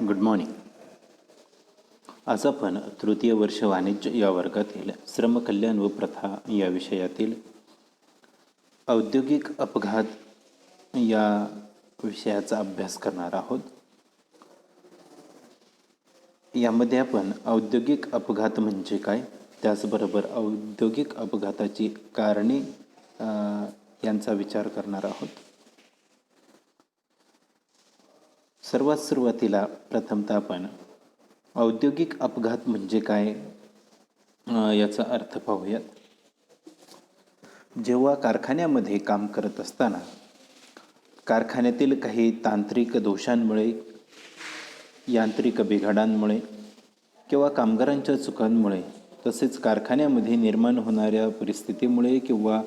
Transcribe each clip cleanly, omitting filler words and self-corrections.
Good morning. आज आपण तृतीय वर्ष वाणिज्य या वर्गातील श्रमकल्याण व प्रथा या विषयातील औद्योगिक अपघात या विषयाचा अभ्यास करणार आहोत. यामध्ये आपण औद्योगिक अपघात म्हणजे काय, त्याचबरोबर औद्योगिक अपघाताची कारणे यांचा विचार करणार आहोत. सर्वात सुरुवातीला प्रथमतः आपण औद्योगिक अपघात म्हणजे काय याचा अर्थ पाहूयात. जेव्हा कारखान्यामध्ये काम करत असताना कारखान्यातील काही तांत्रिक दोषांमुळे, यांत्रिक बिघाडांमुळे किंवा कामगारांच्या चुकांमुळे, तसेच कारखान्यामध्ये निर्माण होणाऱ्या परिस्थितीमुळे किंवा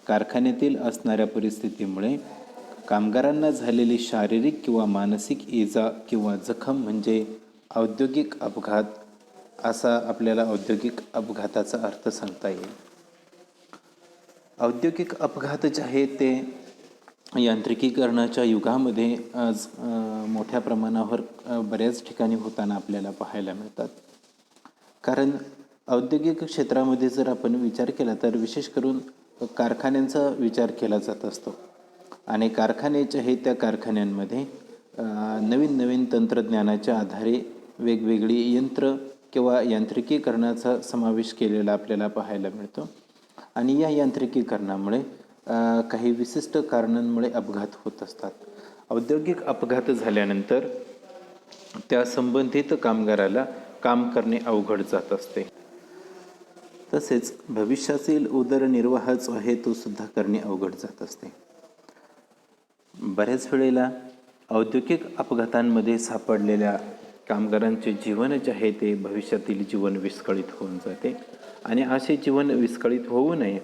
कारखान्यातील असणाऱ्या परिस्थितीमुळे कामगारांना झालेली शारीरिक किंवा मानसिक इजा किंवा जखम म्हणजे औद्योगिक अपघात, असा आपल्याला औद्योगिक अपघाताचा अर्थ सांगता येईल. औद्योगिक अपघात जे आहे ते यांत्रिकीकरणाच्या युगामध्ये आज मोठ्या प्रमाणावर बऱ्याच ठिकाणी होताना आपल्याला पाहायला मिळतात. कारण औद्योगिक क्षेत्रामध्ये जर आपण विचार केला तर विशेष करून कारखान्यांचा विचार केला जात असतो आणि कारखान्याचे आहे त्या कारखान्यांमध्ये नवीन नवीन तंत्रज्ञानाच्या आधारे वेगवेगळी यंत्र किंवा यांत्रिकीकरणाचा समावेश केलेला आपल्याला पाहायला मिळतो. आणि या यांत्रिकीकरणामुळे काही विशिष्ट कारणांमुळे अपघात होत असतात. औद्योगिक अपघात झाल्यानंतर त्या संबंधित कामगाराला काम करणे अवघड जात असते. तसेच भविष्यातील उदरनिर्वाह जो आहे तो सुद्धा करणे अवघड जात असते. बऱ्याच वेळेला औद्योगिक अपघातांमध्ये सापडलेल्या कामगारांचे जीवन जे आहे ते भविष्यातील जीवन विस्कळीत होऊन जाते आणि असे जीवन विस्कळीत होऊ नये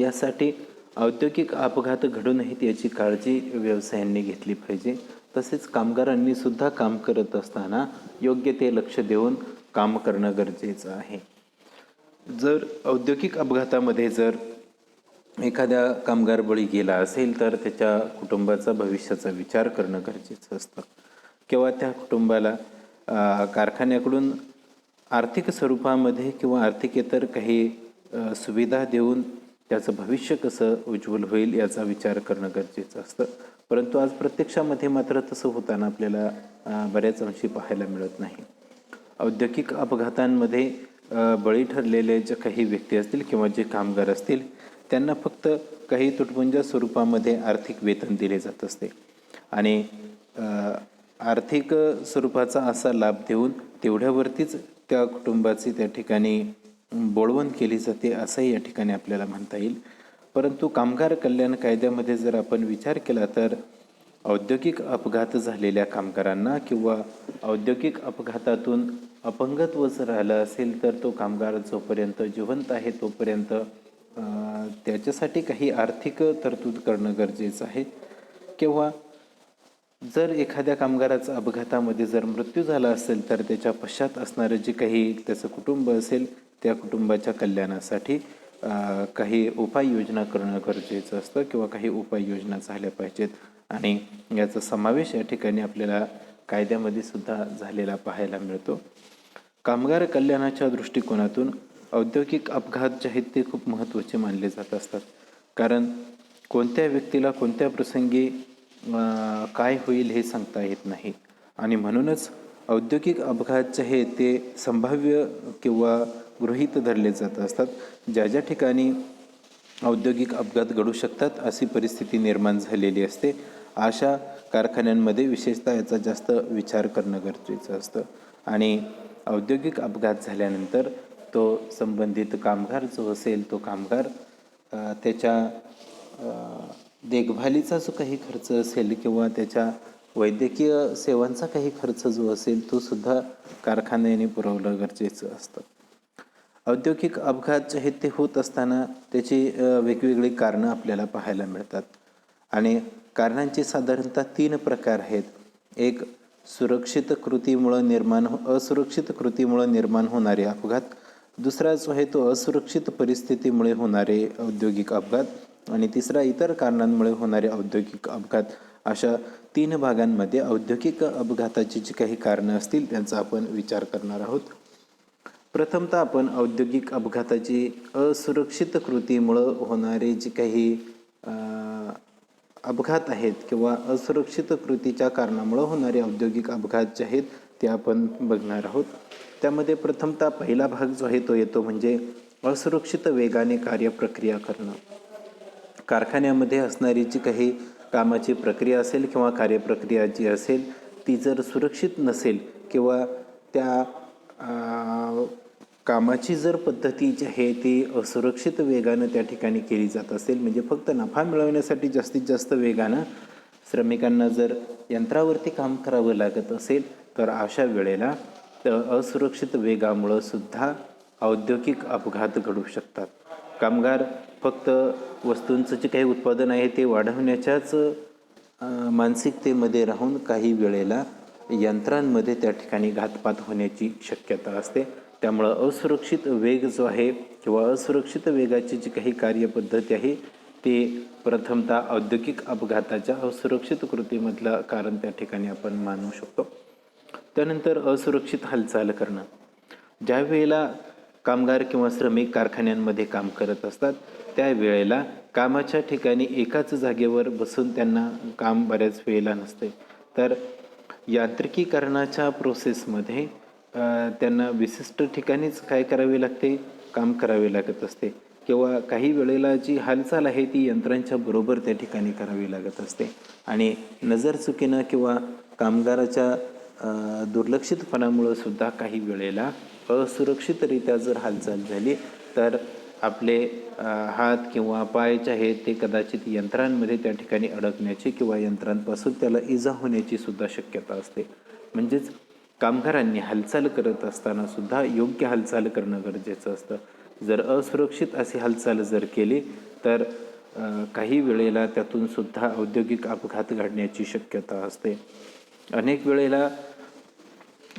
यासाठी औद्योगिक अपघात घडू नयेत याची काळजी व्यवसायांनी घेतली पाहिजे. तसेच कामगारांनी सुद्धा काम करत असताना योग्य ते लक्ष देऊन काम करणं गरजेचं आहे. जर औद्योगिक अपघातामध्ये जर एखाद्या कामगार बळी गेला असेल तर त्याच्या कुटुंबाचा भविष्याचा विचार करणं गरजेचं असतं किंवा त्या कुटुंबाला कारखान्याकडून आर्थिक स्वरूपामध्ये किंवा आर्थिकेतर काही सुविधा देऊन त्याचं भविष्य कसं उज्ज्वल होईल याचा विचार करणं गरजेचं असतं. परंतु आज प्रत्यक्षामध्ये मात्र तसं होताना आपल्याला बऱ्याच अंशी पाहायला मिळत नाही. औद्योगिक अपघातांमध्ये बळी ठरलेले जे काही व्यक्ती असतील किंवा जे कामगार असतील त्यांना फक्त काही तुटपुंजा स्वरूपामध्ये आर्थिक वेतन दिले जात असते आणि आर्थिक स्वरूपाचा असा लाभ देऊन तेवढ्यावरतीच त्या कुटुंबाची त्या ठिकाणी बोळवण केली जाते असंही या ठिकाणी आपल्याला म्हणता येईल. परंतु कामगार कल्याण कायद्यामध्ये जर आपण विचार केला तर औद्योगिक अपघात झालेल्या कामगारांना किंवा औद्योगिक अपघातातून अपंगत्व जर राहिलं असेल तर तो कामगार जोपर्यंत जिवंत आहे तोपर्यंत त्याच्यासाठी काही आर्थिक तरतूद करणं गरजेचं आहे. किंवा जर एखाद्या कामगाराचा अपघातामध्ये जर मृत्यू झाला असेल तर त्याच्या पश्चात असणारं जे काही त्याचं कुटुंब असेल त्या कुटुंबाच्या कल्याणासाठी काही उपाययोजना करणं गरजेचं असतं किंवा काही उपाययोजना झाल्या पाहिजेत आणि याचा समावेश या ठिकाणी आपल्याला कायद्यामध्ये सुद्धा झालेला पाहायला मिळतो. कामगार कल्याणाच्या दृष्टिकोनातून औद्योगिक अपघात जे आहेत ते खूप महत्त्वाचे मानले जात असतात. कारण कोणत्या व्यक्तीला कोणत्या प्रसंगी काय होईल हे सांगता येत नाही आणि म्हणूनच औद्योगिक अपघात जे आहे ते संभाव्य किंवा गृहीत धरले जात असतात. ज्या ज्या ठिकाणी औद्योगिक अपघात घडू शकतात अशी परिस्थिती निर्माण झालेली असते अशा कारखान्यांमध्ये विशेषतः याचा जास्त विचार करणं गरजेचं असतं आणि औद्योगिक अपघात झाल्यानंतर तो संबंधित कामगार जो असेल तो कामगार त्याच्या देखभालीचा जो काही खर्च असेल किंवा त्याच्या वैद्यकीय सेवांचा काही खर्च जो असेल तो सुद्धा कारखान्याने पुरवणं गरजेचं असतं. औद्योगिक अपघात जे आहेत ते होत असताना त्याची वेगवेगळी कारणं आपल्याला पाहायला मिळतात आणि कारणांचे साधारणतः 3 प्रकार आहेत. एक असुरक्षित कृतीमुळं निर्माण होणारे अपघात, दुसरा जो आहे तो असुरक्षित परिस्थितीमुळे होणारे औद्योगिक अपघात आणि तिसरा इतर कारणांमुळे होणारे औद्योगिक अपघात अशा 3 भागांमध्ये औद्योगिक अपघाताची जी काही कारणं असतील त्यांचा आपण विचार करणार आहोत. प्रथमतः आपण औद्योगिक अपघाताची असुरक्षित कृतीमुळं होणारे जे काही अपघात आहेत किंवा असुरक्षित कृतीच्या कारणामुळं होणारे औद्योगिक अपघात जे आहेत ते आपण बघणार आहोत. त्यामध्ये प्रथमतः पहिला भाग जो आहे तो येतो म्हणजे असुरक्षित वेगाने कार्यप्रक्रिया करणं. कारखान्यामध्ये असणारी जी काही कामाची प्रक्रिया असेल किंवा कार्यप्रक्रिया जी असेल ती जर सुरक्षित नसेल किंवा त्या कामाची जर पद्धती जी आहे ती असुरक्षित वेगानं त्या ठिकाणी केली जात असेल, म्हणजे फक्त नफा मिळवण्यासाठी जास्तीत जास्त वेगानं श्रमिकांना जर यंत्रावरती काम करावं लागत असेल तर अशा वेळेला असुरक्षित वेगामुळं सुद्धा औद्योगिक अपघात घडू शकतात. कामगार फक्त वस्तूंचं जे काही उत्पादन आहे ते वाढवण्याच्याच मानसिकतेमध्ये राहून काही वेळेला यंत्रांमध्ये त्या ठिकाणी घातपात होण्याची शक्यता असते. त्यामुळं असुरक्षित वेग जो आहे किंवा असुरक्षित वेगाची जी काही कार्यपद्धती आहे ते प्रथमतः औद्योगिक अपघाताच्या असुरक्षित कृतीमधलं कारण त्या ठिकाणी आपण मानू शकतो. त्यानंतर असुरक्षित हालचाल करणं. ज्या वेळेला कामगार किंवा श्रमिक कारखान्यांमध्ये काम करत असतात त्यावेळेला कामाच्या ठिकाणी एकाच जागेवर बसून त्यांना काम बऱ्याच वेळेला नसते, तर यांत्रिकीकरणाच्या प्रोसेसमध्ये त्यांना विशिष्ट ठिकाणीच काय करावे लागते, काम करावे लागत असते किंवा काही वेळेला जी हालचाल आहे ती यंत्रांच्या बरोबर त्या ठिकाणी करावी लागत असते आणि नजर चुकीनं किंवा कामगाराच्या दुर्लक्षितपणामुळं सुद्धा काही वेळेला असुरक्षितरित्या जर हालचाल झाली तर आपले हात किंवा पाय जे आहेत ते कदाचित यंत्रांमध्ये त्या ठिकाणी अडकण्याची किंवा यंत्रांपासून त्याला इजा होण्याची सुद्धा शक्यता असते. म्हणजेच कामगारांनी हालचाल करत असताना सुद्धा योग्य हालचाल करणं गरजेचं असतं. जर असुरक्षित अशी हालचाल जर केली तर काही वेळेला त्यातून सुद्धा औद्योगिक अपघात घडण्याची शक्यता असते. अनेक वेळेला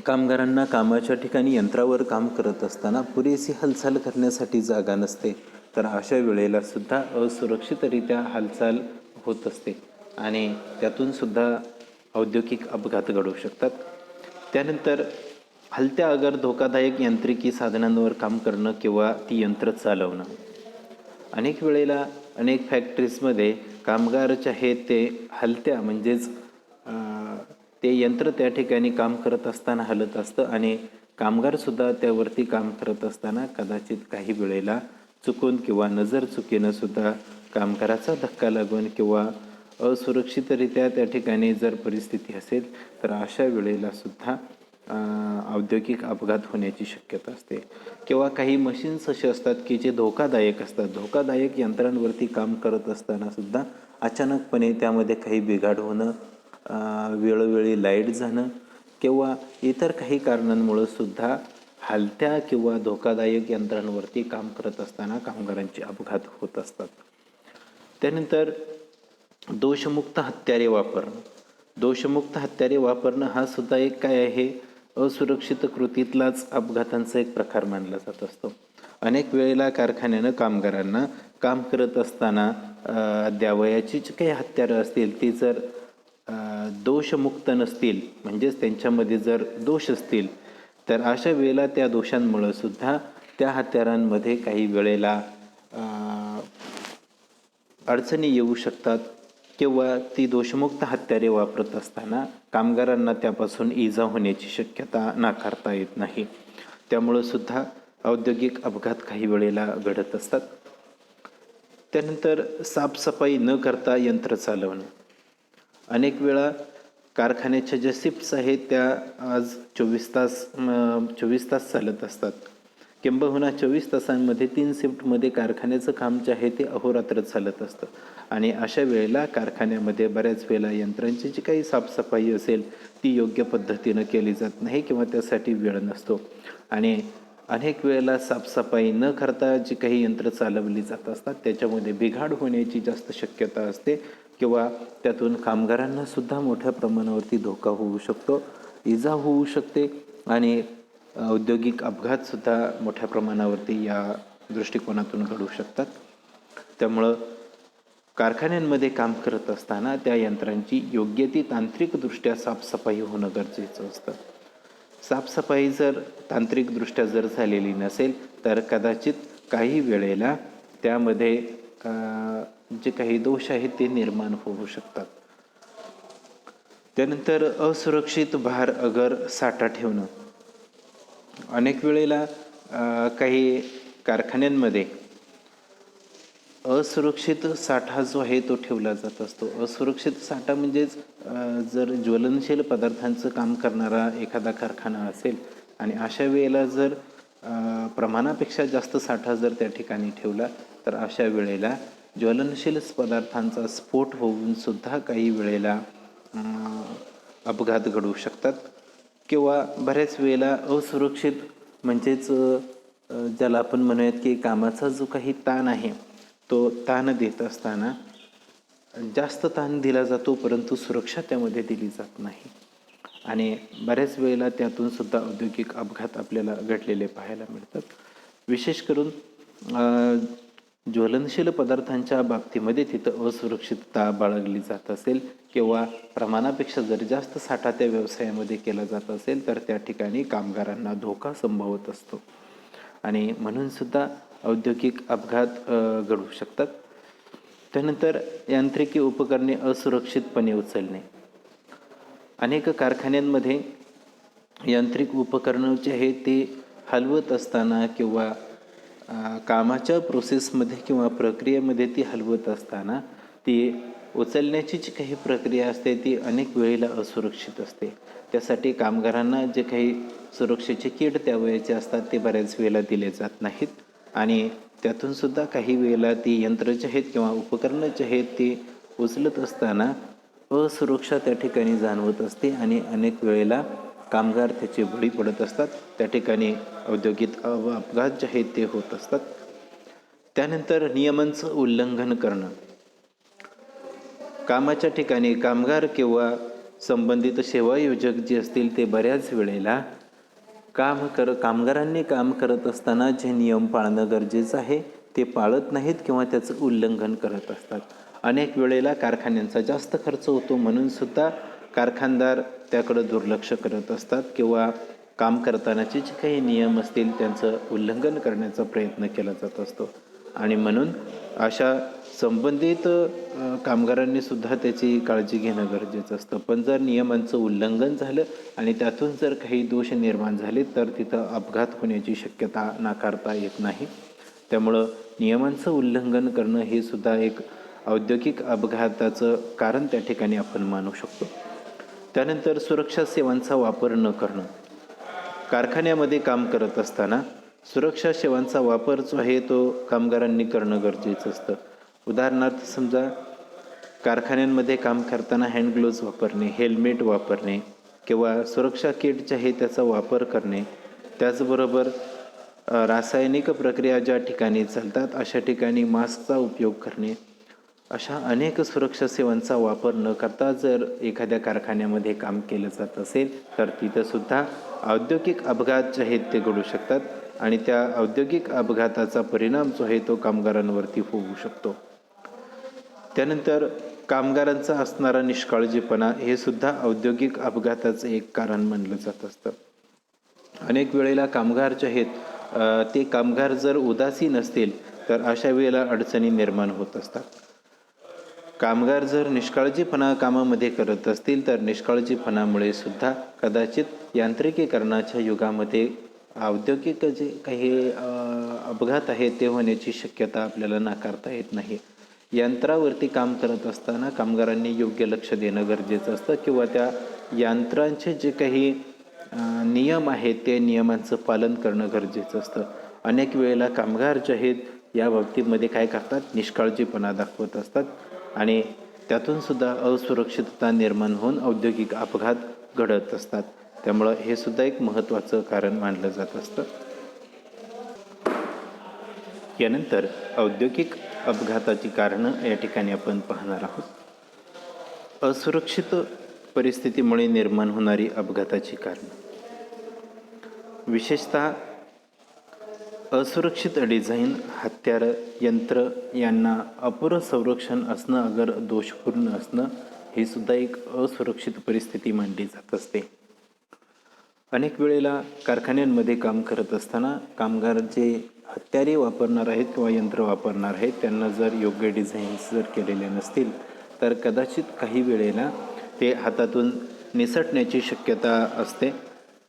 कामगारांना कामाच्या ठिकाणी यंत्रावर काम करत असताना पुरेशी हालचाल करण्यासाठी जागा नसते, तर अशा वेळेला सुद्धा असुरक्षितरित्या हालचाल होत असते आणि त्यातून सुद्धा औद्योगिक अपघात घडू शकतात. त्यानंतर हलत्या अगर धोकादायक यांत्रिकी साधनांवर काम करणं किंवा ती यंत्र चालवणं. अनेक वेळेला अनेक फॅक्टरीजमध्ये कामगार जे आहेत ते हलत्या म्हणजेच ते यंत्र त्या ठिकाणी काम करत असताना हलत असतं आणि कामगारसुद्धा त्यावरती काम करत असताना कदाचित काही वेळेला चुकून किंवा नजर चुकीनं सुद्धा कामगाराचा धक्का लागून किंवा असुरक्षितरित्या त्या ठिकाणी जर परिस्थिती असेल तर अशा वेळेला सुद्धा औद्योगिक अपघात होण्याची शक्यता असते. किंवा काही मशीन्स असे असतात की जे धोकादायक असतात. धोकादायक यंत्रांवरती काम करत असताना सुद्धा अचानकपणे त्यामध्ये काही बिघाड होणं, वेळोवेळी लाईट जाणं किंवा इतर काही कारणांमुळं सुद्धा हलत्या किंवा धोकादायक यंत्रांवरती काम करत असताना कामगारांचे अपघात होत असतात. त्यानंतर दोषमुक्त हत्यारे वापरणं. दोषमुक्त हत्यारे वापरणं हा सुद्धा एक काय आहे, असुरक्षित कृतीतलाच अपघातांचा एक प्रकार मानला जात असतो. अनेक वेळेला कारखान्यानं कामगारांना काम करत असताना द्यावयाची जी काही हत्यारं असतील ती जर दोषमुक्त नसतील म्हणजेच त्यांच्यामध्ये जर दोष असतील तर अशा वेळेला त्या दोषांमुळं सुद्धा त्या हत्यारांमध्ये काही वेळेला अडचणी येऊ शकतात किंवा ती दोषमुक्त हत्यारे वापरत असताना कामगारांना त्यापासून इजा होण्याची शक्यता नाकारता येत नाही. त्यामुळं सुद्धा औद्योगिक अपघात काही वेळेला घडत असतात. त्यानंतर साफसफाई न करता यंत्र चालवणं. अनेक वेळा कारखान्याच्या ज्या शिफ्ट्स आहेत त्या आज 24 तास चालत असतात. किंबहुना 24 तासांमध्ये 3 शिफ्टमध्ये कारखान्याचं काम जे आहे ते अहोरात्र चालत असतं आणि अशा वेळेला कारखान्यामध्ये बऱ्याच वेळेला यंत्रांची जी काही साफसफाई असेल ती योग्य पद्धतीनं केली जात नाही किंवा त्यासाठी वेळ नसतो आणि अनेक वेळेला साफसफाई न करता जी काही यंत्र चालवली जात असतात त्याच्यामध्ये बिघाड होण्याची जास्त शक्यता असते किंवा त्यातून कामगारांना सुद्धा मोठ्या प्रमाणावरती धोका होऊ शकतो, इजा होऊ शकते आणि औद्योगिक अपघातसुद्धा मोठ्या प्रमाणावरती या दृष्टिकोनातून घडू शकतात. त्यामुळं कारखान्यांमध्ये काम करत असताना त्या यंत्रांची योग्य ती तांत्रिकदृष्ट्या साफसफाई होणं गरजेचं असतं. साफसफाई जर तांत्रिकदृष्ट्या जर झालेली नसेल तर कदाचित काही वेळेला त्यामध्ये जे काही दोष आहेत ते निर्माण होऊ शकतात. त्यानंतर असुरक्षित भार अगर साठा ठेवणं. अनेक वेळेला काही कारखान्यांमध्ये असुरक्षित साठा जो आहे तो ठेवला जात असतो. असुरक्षित साठा म्हणजेच जर ज्वलनशील पदार्थांचं काम करणारा एखादा कारखाना असेल आणि अशा वेळेला जर प्रमाणापेक्षा जास्त साठा जर त्या ठिकाणी ठेवला तर अशा वेळेला ज्वलनशील पदार्थांचा स्फोट होऊन सुद्धा काही वेळेला अपघात घडू शकतात. किंवा बऱ्याच वेळेला असुरक्षित म्हणजेच ज्याला आपण म्हणूयात की कामाचा जो काही ताण आहे तो ताण देत असताना जास्त ताण दिला जातो परंतु सुरक्षा त्यामध्ये दिली जात नाही आणि बऱ्याच वेळेला त्यातून सुद्धा औद्योगिक अपघात आपल्याला घडलेले पाहायला मिळतात. विशेष करून ज्वलनशील पदार्थांच्या बाबतीमध्ये तिथं असुरक्षितता बाळगली जात असेल किंवा प्रमाणापेक्षा जर जास्त साठा त्या व्यवसायामध्ये केला जात असेल तर त्या ठिकाणी कामगारांना धोका संभवत असतो आणि म्हणून सुद्धा औद्योगिक अपघात घडू शकतात. त्यानंतर यांत्रिकी उपकरणे असुरक्षितपणे उचलणे. अनेक कारखान्यांमध्ये यांत्रिक उपकरणं जे आहेत ते हलवत असताना किंवा कामाच्या प्रोसेसमध्ये किंवा प्रक्रियेमध्ये ती हलवत असताना ती उचलण्याची जी काही प्रक्रिया असते ती अनेक वेळेला असुरक्षित असते. त्यासाठी कामगारांना जे काही सुरक्षेचे किट द्यावयाचे असतात ते बऱ्याच वेळेला दिले जात नाहीत आणि त्यातून सुद्धा काही वेळेला ती यंत्र जे आहेत किंवा उपकरणं जे आहेत ती उचलत असताना असुरक्षा त्या ठिकाणी जाणवत असते आणि अनेक वेळेला कामगार त्याचे बळी पडत असतात. त्या ठिकाणी औद्योगिक अपघात जे आहेत ते होत असतात. त्यानंतर नियमांचं उल्लंघन करणं. कामाच्या ठिकाणी कामगार किंवा संबंधित सेवायोजक जे असतील ते बऱ्याच वेळेला कामगारांनी काम करत असताना जे नियम पाळणं गरजेचं आहे ते पाळत नाहीत किंवा त्याचं उल्लंघन करत असतात. अनेक वेळेला कारखान्यांचा जास्त खर्च होतो म्हणून सुद्धा कारखानदार त्याकडं दुर्लक्ष करत असतात किंवा काम करतानाचे जे काही नियम असतील त्यांचं उल्लंघन करण्याचा प्रयत्न केला जात असतो आणि म्हणून अशा संबंधित कामगारांनी सुद्धा त्याची काळजी घेणं गरजेचं असतं. पण जर नियमांचं उल्लंघन झालं आणि त्यातून जर काही दोष निर्माण झाले तर तिथं अपघात होण्याची शक्यता नाकारता येत नाही. त्यामुळं नियमांचं उल्लंघन करणं हे सुद्धा एक औद्योगिक अपघाताचं कारण त्या ठिकाणी आपण मानू शकतो. त्यानंतर सुरक्षा सेवांचा वापर न करणं. कारखान्यामध्ये काम करत असताना सुरक्षा सेवांचा वापर जो आहे तो कामगारांनी करणं गरजेचं असतं. उदाहरणार्थ समजा कारखान्यांमध्ये काम करताना हँड ग्लोव्ज वापरणे, हेल्मेट वापरणे किंवा सुरक्षा किट जे आहे त्याचा वापर करणे. त्याचबरोबर रासायनिक प्रक्रिया ज्या ठिकाणी चालतात अशा ठिकाणी मास्कचा उपयोग करणे. अशा अनेक सुरक्षा सेवांचा वापर न करता जर एखाद्या कारखान्यामध्ये काम केलं जात असेल तर तिथंसुद्धा औद्योगिक अपघात जे आहेत ते घडू शकतात आणि त्या औद्योगिक अपघाताचा परिणाम जो आहे तो कामगारांवरती होऊ शकतो. त्यानंतर कामगारांचा असणारा निष्काळजीपणा हे सुद्धा औद्योगिक अपघाताचं एक कारण मानलं जात असतं. अनेक वेळेला कामगार जे आहेत ते कामगार जर उदासीन असतील तर अशा वेळेला अडचणी निर्माण होत असतात. कामगार जर निष्काळजीपणा कामामध्ये करत असतील तर निष्काळजीपणामुळे सुद्धा कदाचित यांत्रिकीकरणाच्या युगामध्ये औद्योगिक जे काही अपघात आहेत ते होण्याची शक्यता आपल्याला नाकारता येत नाही. यंत्रावरती काम करत असताना कामगारांनी योग्य लक्ष देणं गरजेचं असतं किंवा त्या यंत्रांचे जे काही नियम आहेत ते नियमांचं पालन करणं गरजेचं असतं. अनेक वेळेला कामगार जे आहेत या बाबतीमध्ये काय करतात, निष्काळजीपणा दाखवत असतात आणि त्यातून सुद्धा असुरक्षितता निर्माण होऊन औद्योगिक अपघात घडत असतात. त्यामुळं हे सुद्धा एक महत्त्वाचं कारण मानलं जात असतं. यानंतर औद्योगिक अपघाताची कारणं या ठिकाणी आपण पाहणार आहोत. असुरक्षित परिस्थितीमुळे निर्माण होणारी अपघाताची कारणं. विशेषतः असुरक्षित डिझाईन, हत्यारं, यंत्र यांना अपुरं संरक्षण असणं, अगर दोषपूर्ण असणं, हे सुद्धा एक असुरक्षित परिस्थिती मानली जात असते. अनेक वेळेला कारखान्यांमध्ये काम करत असताना कामगार जे हत्यारे वापरणार आहेत किंवा यंत्र वापरणार आहेत, त्यांना जर योग्य डिझाईन्स जर केलेले नसतील तर कदाचित काही वेळेला ते हातातून निसटण्याची शक्यता असते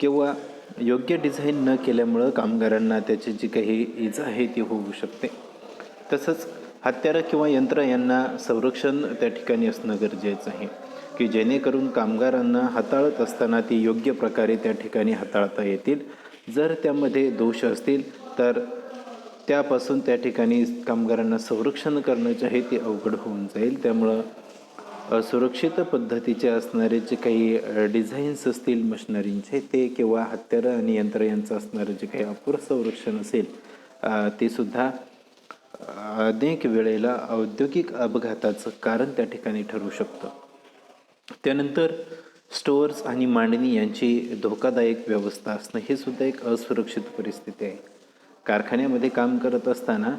किंवा योग्य डिझाईन न केल्यामुळं कामगारांना त्याची जी काही इजा आहे ती होऊ शकते. तसंच हत्यारं किंवा यंत्र यांना संरक्षण त्या ठिकाणी असणं गरजेचं आहे की जेणेकरून कामगारांना हाताळत असताना ती योग्य प्रकारे त्या ठिकाणी हाताळता येतील. जर त्यामध्ये दोष असतील तर त्यापासून त्या ठिकाणी कामगारांना संरक्षण करणं जे आहे ते अवघड होऊन जाईल. त्यामुळं असुरक्षित पद्धतीचे असणारे जे काही डिझाईन्स असतील मशिनरींचे ते किंवा हत्यारं आणि यंत्र यांचं असणारं जे काही अपुरं संरक्षण असेल ते सुद्धा अनेक वेळेला औद्योगिक अपघाताचं कारण त्या ठिकाणी ठरू शकतं. त्यानंतर स्टोअर्स आणि मांडणी यांची धोकादायक व्यवस्था असणं हे सुद्धा एक असुरक्षित परिस्थिती आहे. कारखान्यामध्ये काम करत असताना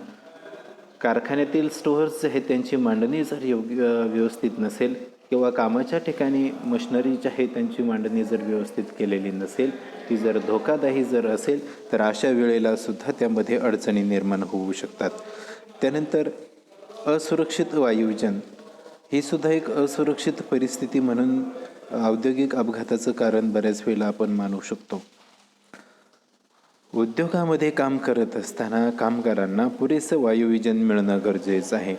कारखान्यातील स्टोअर्स जे आहेत त्यांची मांडणी जर योग्य व्यवस्थित नसेल किंवा कामाच्या ठिकाणी मशिनरी जी आहे त्यांची मांडणी जर व्यवस्थित केलेली नसेल, ती जर धोकादायी जर असेल तर अशा वेळेला सुद्धा त्यामध्ये अडचणी निर्माण होऊ शकतात. त्यानंतर असुरक्षित वायुविजन ही सुद्धा एक असुरक्षित परिस्थिती म्हणून औद्योगिक अपघाताचं कारण बऱ्याच वेळेला आपण मानू शकतो. उद्योगामध्ये काम करत असताना कामगारांना पुरेसं वायुविजन मिळणं गरजेचं आहे.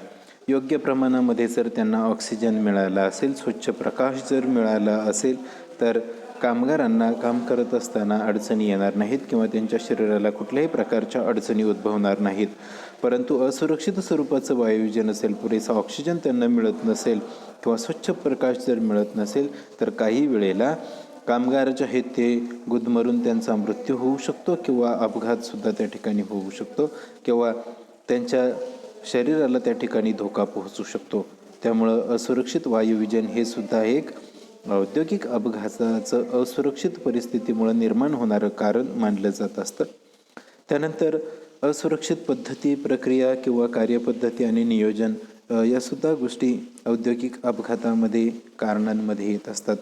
योग्य प्रमाणामध्ये जर त्यांना ऑक्सिजन मिळाला असेल, स्वच्छ प्रकाश जर मिळाला असेल तर कामगारांना काम करत असताना अडचणी येणार नाहीत किंवा त्यांच्या शरीराला कुठल्याही प्रकारच्या अडचणी उद्भवणार नाहीत. परंतु असुरक्षित स्वरूपाचं वायुविजन असेल, पुरेसा ऑक्सिजन त्यांना मिळत नसेल किंवा स्वच्छ प्रकाश जर मिळत नसेल तर काही वेळेला कामगार जे आहेत ते गुदमरून त्यांचा मृत्यू होऊ शकतो किंवा अपघातसुद्धा त्या ठिकाणी होऊ शकतो किंवा त्यांच्या शरीराला त्या ठिकाणी धोका पोहोचू शकतो. त्यामुळं असुरक्षित वायुविजन हे सुद्धा एक औद्योगिक अपघाताचं असुरक्षित परिस्थितीमुळं निर्माण होणारं कारण मानलं जात असतं. त्यानंतर असुरक्षित पद्धती, प्रक्रिया किंवा कार्यपद्धती आणि नियोजन यासुद्धा गोष्टी औद्योगिक अपघातामध्ये कारणांमध्ये येत असतात.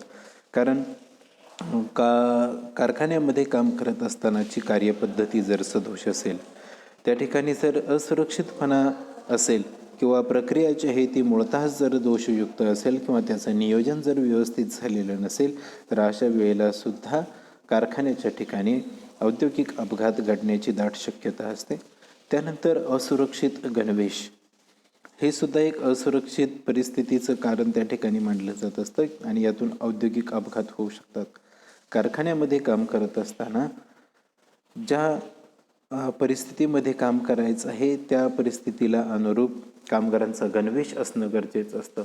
कारण कारखान्यामध्ये काम करत असतानाची कार्यपद्धती जर सदोष असेल, त्या ठिकाणी जर असुरक्षितपणा असेल किंवा प्रक्रिया जी आहे ती मुळतःच जर दोषयुक्त असेल किंवा त्याचं नियोजन जर व्यवस्थित झालेलं नसेल तर अशा वेळेला सुद्धा कारखान्याच्या ठिकाणी औद्योगिक अपघात घडण्याची दाट शक्यता असते. त्यानंतर असुरक्षित गणवेश हे सुद्धा एक असुरक्षित परिस्थितीचं कारण त्या ठिकाणी मानलं जात असतं आणि यातून औद्योगिक अपघात होऊ शकतात. कारखान्यामध्ये काम करत असताना ज्या परिस्थितीमध्ये काम करायचं आहे त्या परिस्थितीला अनुरूप कामगारांचा गणवेश असणं गरजेचं असतं.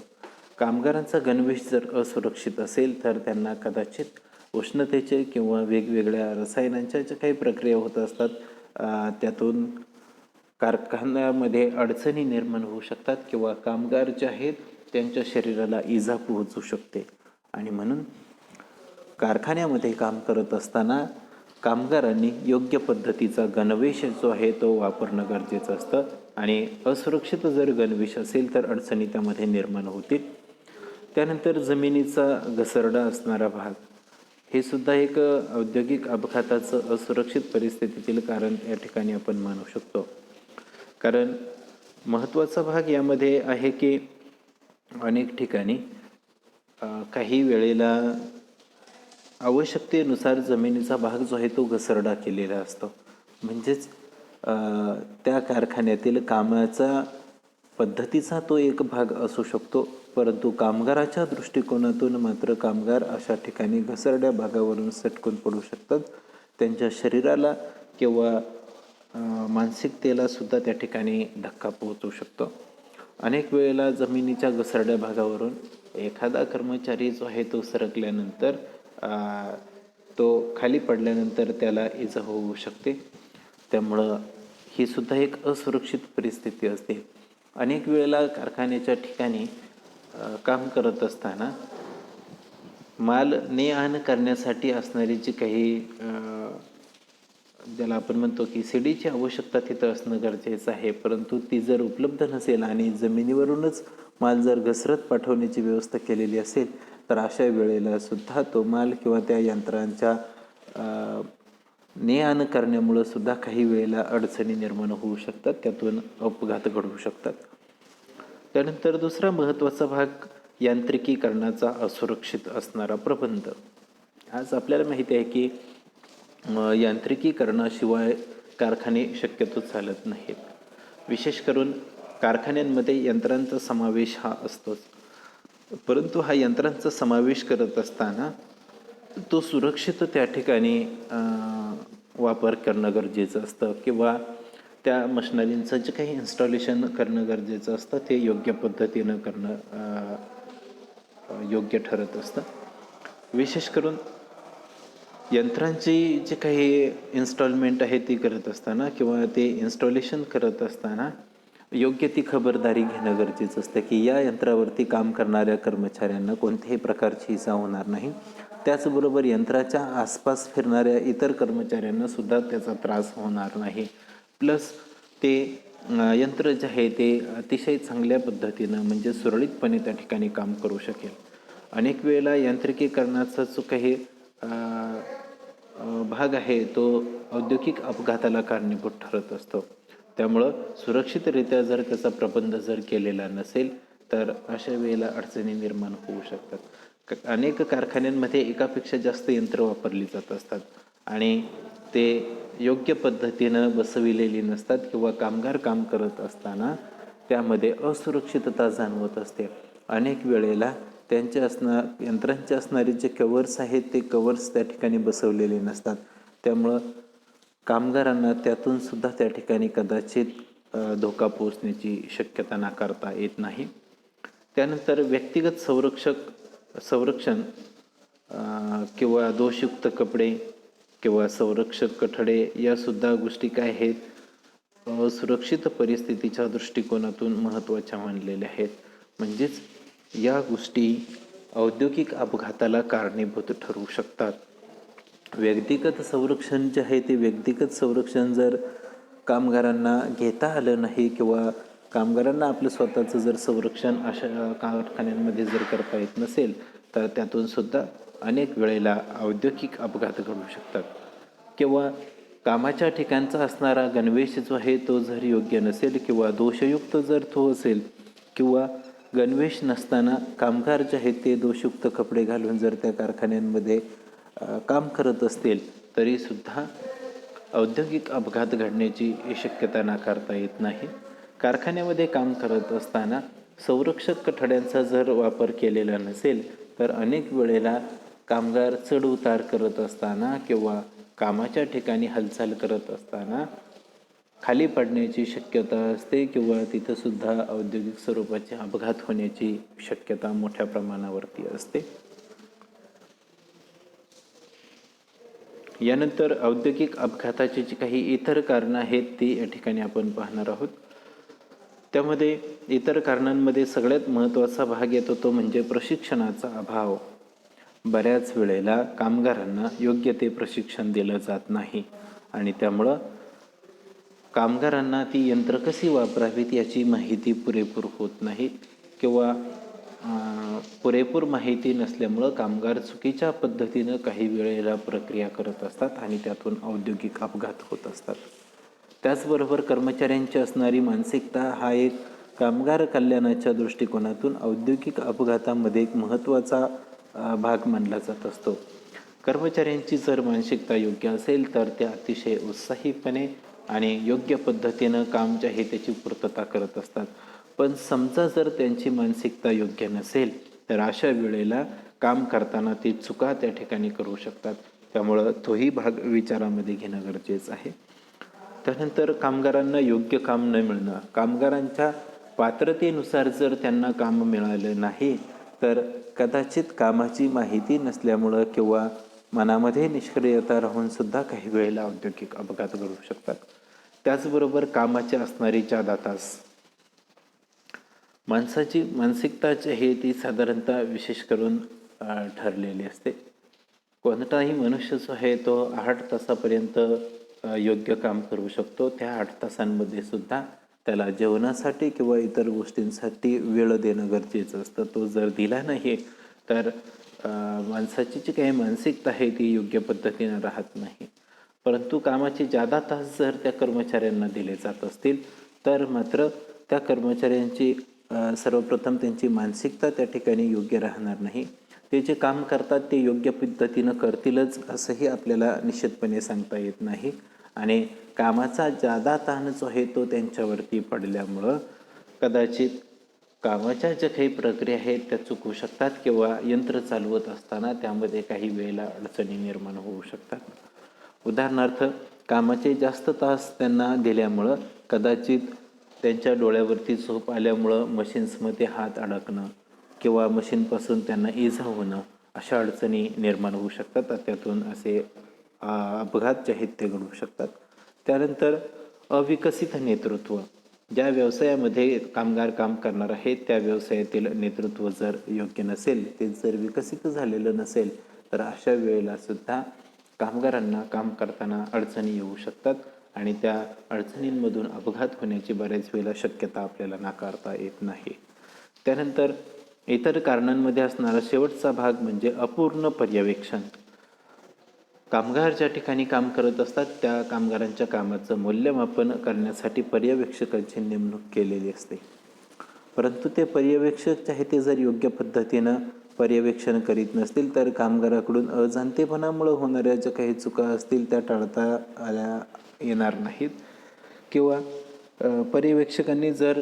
कामगारांचा गणवेश जर असुरक्षित असेल तर त्यांना कदाचित उष्णतेचे किंवा वेगवेगळ्या रसायनांच्या ज्या काही प्रक्रिया होत असतात त्यातून कारखान्यामध्ये अडचणी निर्माण होऊ शकतात किंवा कामगार जे आहेत त्यांच्या शरीराला इजा पोहोचू शकते. आणि म्हणून कारखान्यामध्ये काम करत असताना कामगारांनी योग्य पद्धतीचा गणवेश जो आहे तो वापरणं गरजेचं असतं आणि असुरक्षित जर गणवेश असेल तर अडचणी त्यामध्ये निर्माण होतील. त्यानंतर जमिनीचा घसरडा असणारा भाग हे सुद्धा एक औद्योगिक अपघाताचं असुरक्षित परिस्थितीतील कारण या ठिकाणी आपण मानू शकतो. कारण महत्त्वाचा भाग यामध्ये आहे की अनेक ठिकाणी काही वेळेला आवश्यकतेनुसार जमिनीचा भाग जो आहे तो घसरडा केलेला असतो. म्हणजेच त्या कारखान्यातील कामाचा पद्धतीचा तो एक भाग असू शकतो, परंतु कामगाराच्या दृष्टिकोनातून मात्र कामगार अशा ठिकाणी घसरड्या भागावरून सटकून पडू शकतात. त्यांच्या शरीराला किंवा मानसिकतेला सुद्धा त्या ठिकाणी धक्का पोहोचू शकतो. अनेक वेळेला जमिनीच्या घसरड्या भागावरून एखादा कर्मचारी जो आहे तो सरकल्यानंतर तो खाली पडल्यानंतर त्याला इजा होऊ शकते. त्यामुळं ही सुद्धा एक असुरक्षित परिस्थिती असते. अनेक वेळेला कारखान्याच्या ठिकाणी काम करत असताना माल ने आण करण्यासाठी असणारी जी काही ज्याला आपण म्हणतो की सीडीची आवश्यकता तिथं असणं गरजेचं आहे, परंतु ती जर उपलब्ध नसेल आणि जमिनीवरूनच माल जर घसरत पाठवण्याची व्यवस्था केलेली असेल, तर अशा वेळेला सुद्धा तो माल किंवा त्या यंत्रांच्या ने आण करण्यामुळं सुद्धा काही वेळेला अडचणी निर्माण होऊ शकतात, त्यातून अपघात घडू शकतात. त्यानंतर दुसरा महत्त्वाचा भाग यांत्रिकीकरणाचा असुरक्षित असणारा प्रबंध. आज आपल्याला माहिती आहे की यांत्रिकीकरणाशिवाय कारखाने शक्यतो चालत नाहीत. विशेष करून कारखान्यांमध्ये यंत्रांचा समावेश हा असतोच, परंतु हा यंत्रांचा समावेश करत असताना तो सुरक्षित त्या ठिकाणी वापर करणं गरजेचं असतं किंवा त्या मशिनरींचं जे काही इन्स्टॉलेशन करणं गरजेचं असतं ते योग्य पद्धतीनं करणं योग्य ठरत असतं. विशेष करून यंत्रांची जे काही इन्स्टॉलमेंट आहे ती करत असताना किंवा ते इन्स्टॉलेशन करत असताना योग्य ती खबरदारी घेणं गरजेचं असतं की या यंत्रावरती काम करणाऱ्या कर्मचाऱ्यांना कोणत्याही प्रकारची इजा होणार नाही. त्याचबरोबर यंत्राच्या आसपास फिरणाऱ्या इतर कर्मचाऱ्यांना सुद्धा त्याचा त्रास होणार नाही. प्लस ते यंत्र जे आहे ते अतिशय चांगल्या पद्धतीनं म्हणजे सुरळीतपणे त्या ठिकाणी काम करू शकेल. अनेक वेळेला यांत्रिकीकरणाचा जो काही भाग आहे तो औद्योगिक अपघाताला कारणीभूत ठरत असतो. त्यामुळं सुरक्षितरित्या जर त्याचा प्रबंध जर केलेला नसेल तर अशा वेळेला अडचणी निर्माण होऊ शकतात. अनेक कारखान्यांमध्ये एकापेक्षा जास्त यंत्र वापरली जात असतात आणि ते योग्य पद्धतीनं बसविलेली नसतात किंवा कामगार काम करत असताना त्यामध्ये असुरक्षितता जाणवत असते. अनेक वेळेला यंत्रांचे असणारे जे कवर्स आहेत ते कवर्स त्या ठिकाणी बसवलेले नसतात. त्यामुळं कामगारांना त्यातून सुद्धा त्या ठिकाणी कदाचित धोका पोहोचण्याची शक्यता नाकारता येत नाही. त्यानंतर व्यक्तिगत संरक्षण किंवा दोषयुक्त कपडे किंवा संरक्षक कठडे यासुद्धा गोष्टी काय आहेत, सुरक्षित परिस्थितीच्या दृष्टिकोनातून महत्त्वाच्या मानलेल्या आहेत. म्हणजेच या गोष्टी औद्योगिक अपघाताला कारणीभूत ठरू शकतात. व्यक्तिगत संरक्षण जे आहे ते व्यक्तिगत संरक्षण जर कामगारांना घेता आलं नाही किंवा कामगारांना आपलं स्वतःचं जर संरक्षण अशा कारखान्यांमध्ये जर करता येत नसेल तर त्यातून सुद्धा अनेक वेळेला औद्योगिक अपघात घडू शकतात. किंवा कामाच्या ठिकाणचा असणारा गणवेश जो आहे तो जर योग्य नसेल किंवा दोषयुक्त जर तो असेल किंवा गणवेश नसताना कामगार जे आहेत ते दोषयुक्त कपडे घालून जर त्या कारखान्यांमध्ये काम करत असतील तरीसुद्धा औद्योगिक अपघात घडण्याची शक्यता नाकारता येत नाही. कारखान्यामध्ये काम करत असताना संरक्षक कठड्यांचा जर वापर केलेला नसेल तर अनेक वेळेला कामगार चढ उतार करत असताना किंवा कामाच्या ठिकाणी हालचाल करत असताना खाली पडण्याची शक्यता असते किंवा तिथं सुद्धा औद्योगिक स्वरूपाचे अपघात होण्याची शक्यता मोठ्या प्रमाणावरती असते. यानंतर औद्योगिक अपघाताची जी काही इतर कारणं आहेत ती या ठिकाणी आपण पाहणार आहोत. त्यामध्ये इतर कारणांमध्ये सगळ्यात महत्त्वाचा भाग येतो तो म्हणजे प्रशिक्षणाचा अभाव. बऱ्याच वेळेला कामगारांना योग्य ते प्रशिक्षण दिलं जात नाही आणि त्यामुळं कामगारांना ती यंत्र कशी वापरावीत याची माहिती पुरेपूर होत नाही किंवा पुरेपूर माहिती नसल्यामुळं कामगार चुकीच्या पद्धतीनं काही वेळेला प्रक्रिया करत असतात आणि त्यातून औद्योगिक अपघात होत असतात. त्याचबरोबर कर्मचाऱ्यांची असणारी मानसिकता हा एक कामगार कल्याणाच्या दृष्टिकोनातून औद्योगिक अपघातामध्ये एक महत्त्वाचा भाग मानला जात असतो. कर्मचाऱ्यांची जर मानसिकता योग्य असेल तर ते अतिशय उत्साहीपणे आणि योग्य पद्धतीनं काम जे आहे त्याची पूर्तता करत असतात. पण समजा जर त्यांची मानसिकता योग्य नसेल तर अशा वेळेला काम करताना ते चुका त्या ठिकाणी करू शकतात. त्यामुळं तोही भाग विचारामध्ये घेणं गरजेचं आहे. त्यानंतर कामगारांना योग्य काम न मिळणं. कामगारांच्या पात्रतेनुसार जर त्यांना काम मिळालं नाही तर कदाचित कामाची माहिती नसल्यामुळं किंवा मनामध्ये निष्क्रियता राहून सुद्धा काही वेळेला औद्योगिक अपघात घडू शकतात. त्याचबरोबर कामाचे असणारी जादा तास. माणसाची मानसिकता जी आहे ती साधारणतः विशेष करून ठरलेली असते. कोणताही मनुष्य जो आहे तो 8 तासापर्यंत योग्य काम करू शकतो. त्या 8 तासांमध्ये सुद्धा त्याला जेवणासाठी किंवा इतर गोष्टींसाठी वेळ देणं गरजेचं असतं. तो जर दिला नाही तर माणसाची जी काही मानसिकता आहे ती योग्य पद्धतीनं राहत नाही. परंतु कामाचे जादा तास जर त्या कर्मचाऱ्यांना दिले जात असतील तर मात्र त्या कर्मचाऱ्यांची सर्वप्रथम त्यांची मानसिकता त्या ठिकाणी योग्य राहणार नाही. ते जे काम करतात ते योग्य पद्धतीनं करतीलच असंही आपल्याला निश्चितपणे सांगता येत नाही. आणि कामाचा जादा ताण जो आहे तो त्यांच्यावरती पडल्यामुळं कदाचित कामाच्या ज्या काही प्रक्रिया आहेत त्या चुकू शकतात किंवा यंत्र चालवत असताना त्यामध्ये काही वेळेला अडचणी निर्माण होऊ शकतात. उदाहरणार्थ कामाचे जास्त तास त्यांना दिल्यामुळं कदाचित त्यांच्या डोळ्यावरती झोप आल्यामुळं मशीन्समध्ये हात अडकणं किंवा मशीनपासून त्यांना इजा होणं अशा अडचणी निर्माण होऊ शकतात. त्यातून असे अपघात जे आहेत ते घडू शकतात. त्यानंतर अविकसित नेतृत्व. ज्या व्यवसायामध्ये कामगार काम करणार आहेत त्या व्यवसायातील नेतृत्व जर योग्य नसेल, ते जर विकसित झालेलं नसेल तर अशा वेळेला सुद्धा कामगारांना काम करताना अडचणी येऊ शकतात आणि त्या अडचणींमधून अपघात होण्याची बऱ्याच वेळेला शक्यता आपल्याला नाकारता येत नाही. त्यानंतर इतर कारणांमध्ये असणारा शेवटचा भाग म्हणजे अपूर्ण पर्यवेक्षण. कामगार ज्या ठिकाणी काम करत असतात त्या कामगारांच्या कामाचं मूल्यमापन करण्यासाठी पर्यवेक्षकांची नेमणूक केलेली असते. परंतु ते पर्यवेक्षक जे आहे ते जर योग्य पद्धतीनं पर्यवेक्षण करीत नसतील तर कामगाराकडून अजाणतेपणामुळे होणाऱ्या ज्या काही चुका असतील त्या टाळता आल्या येणार नाहीत किंवा पर्यवेक्षकांनी जर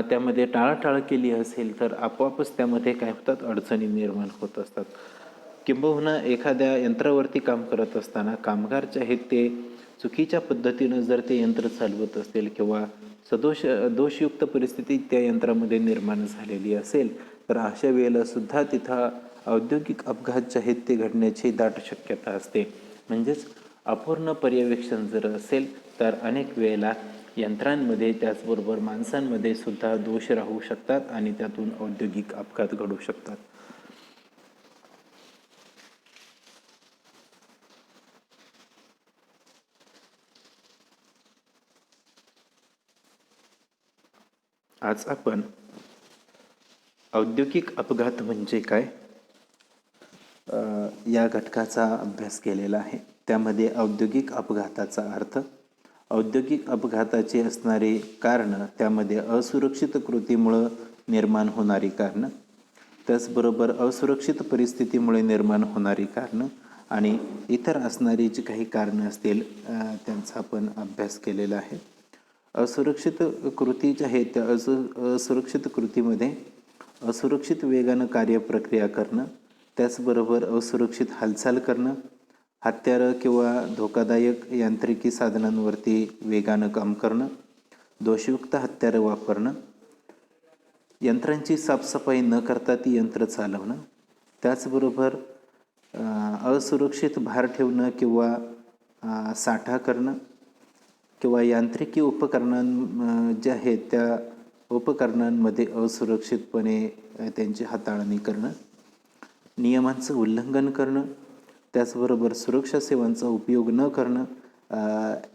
त्यामध्ये टाळाटाळ केली असेल तर आपोआपच त्यामध्ये काय होतात, अडचणी निर्माण होत असतात. किंबहुना एखाद्या यंत्रावरती काम करत असताना कामगार जे आहेत ते चुकीच्या पद्धतीनं जर ते यंत्र चालवत असतील किंवा दोषयुक्त परिस्थिती त्या यंत्रामध्ये निर्माण झालेली असेल तर अशा वेळेला सुद्धा तिथं औद्योगिक अपघात जे आहेत ते घडण्याची दाट शक्यता असते. म्हणजेच अपूर्ण पर्यवेक्षण जर असेल तर अनेक वेळेला यंत्रांमध्ये त्याचबरोबर माणसांमध्ये सुद्धा दोष राहू शकतात आणि त्यातून औद्योगिक अपघात घडू शकतात. आज आपण औद्योगिक अपघात म्हणजे काय या घटकाचा अभ्यास केलेला आहे. त्यामध्ये औद्योगिक अपघाताचा अर्थ, औद्योगिक अपघाताची असणारी कारणं, त्यामध्ये असुरक्षित कृतीमुळं निर्माण होणारी कारणं, त्याचबरोबर असुरक्षित परिस्थितीमुळे निर्माण होणारी कारणं आणि इतर असणारी जी काही कारणं असतील त्यांचा आपण अभ्यास केलेला आहे. असुरक्षित कृती ज्या आहेत त्या असुरक्षित कृतीमध्ये असुरक्षित वेगानं कार्यप्रक्रिया करणं, त्याचबरोबर असुरक्षित हालचाल करणं, हत्यारं किंवा धोकादायक यांत्रिकी साधनांवरती वेगानं काम करणं, दोषयुक्त हत्यारं वापरणं, यंत्रांची साफसफाई न करता ती यंत्र चालवणं, त्याचबरोबर असुरक्षित भार ठेवणं किंवा साठा करणं किंवा यांत्रिकी उपकरणां जे आहेत त्या उपकरणांमध्ये असुरक्षितपणे त्यांची हाताळणी करणं, नियमांचं उल्लंघन करणं, त्याचबरोबर सुरक्षा सेवांचा उपयोग न करणं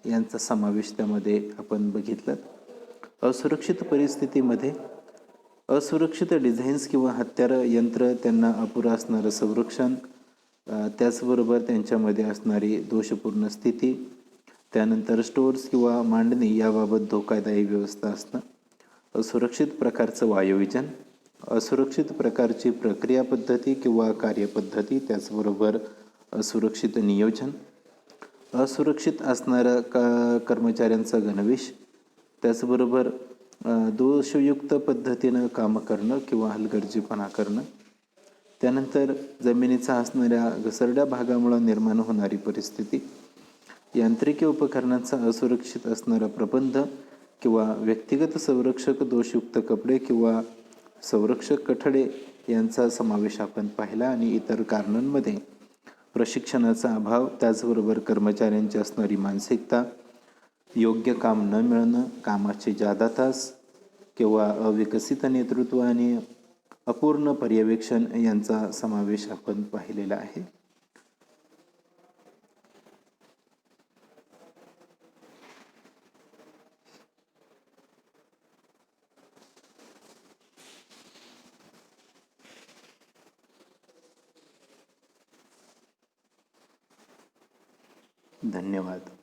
यांचा समावेश त्यामध्ये आपण बघितलं. असुरक्षित परिस्थितीमध्ये असुरक्षित डिझाईन्स किंवा हत्यारं यंत्र त्यांना अपुरं असणारं संरक्षण, त्याचबरोबर त्यांच्यामध्ये असणारी दोषपूर्ण स्थिती, त्यानंतर स्टोअर्स किंवा मांडणी याबाबत धोकादायी व्यवस्था असणं, असुरक्षित प्रकारचं वायुविजन, असुरक्षित प्रकारची प्रक्रिया पद्धती किंवा कार्यपद्धती, त्याचबरोबर असुरक्षित नियोजन, असुरक्षित असणाऱ्या कर्मचाऱ्यांचा गणवेश, त्याचबरोबर दोषयुक्त पद्धतीनं कामं करणं किंवा हलगर्जीपणा करणं, त्यानंतर जमिनीचा असणाऱ्या घसरड्या भागामुळं निर्माण होणारी परिस्थिती, यांत्रिकी उपकरणांचा असुरक्षित असणारा प्रबंध किंवा व्यक्तिगत संरक्षक दोषयुक्त कपडे किंवा संरक्षक कठडे यांचा समावेश आपण पाहिला. आणि इतर कारणांमध्ये प्रशिक्षणाचा अभाव, त्याचबरोबर कर्मचाऱ्यांची असणारी मानसिकता, योग्य काम न मिळणं, कामाचे जादा तास किंवा अविकसित नेतृत्व आणि अपूर्ण पर्यवेक्षण यांचा समावेश आपण पाहिलेला आहे. धन्यवाद.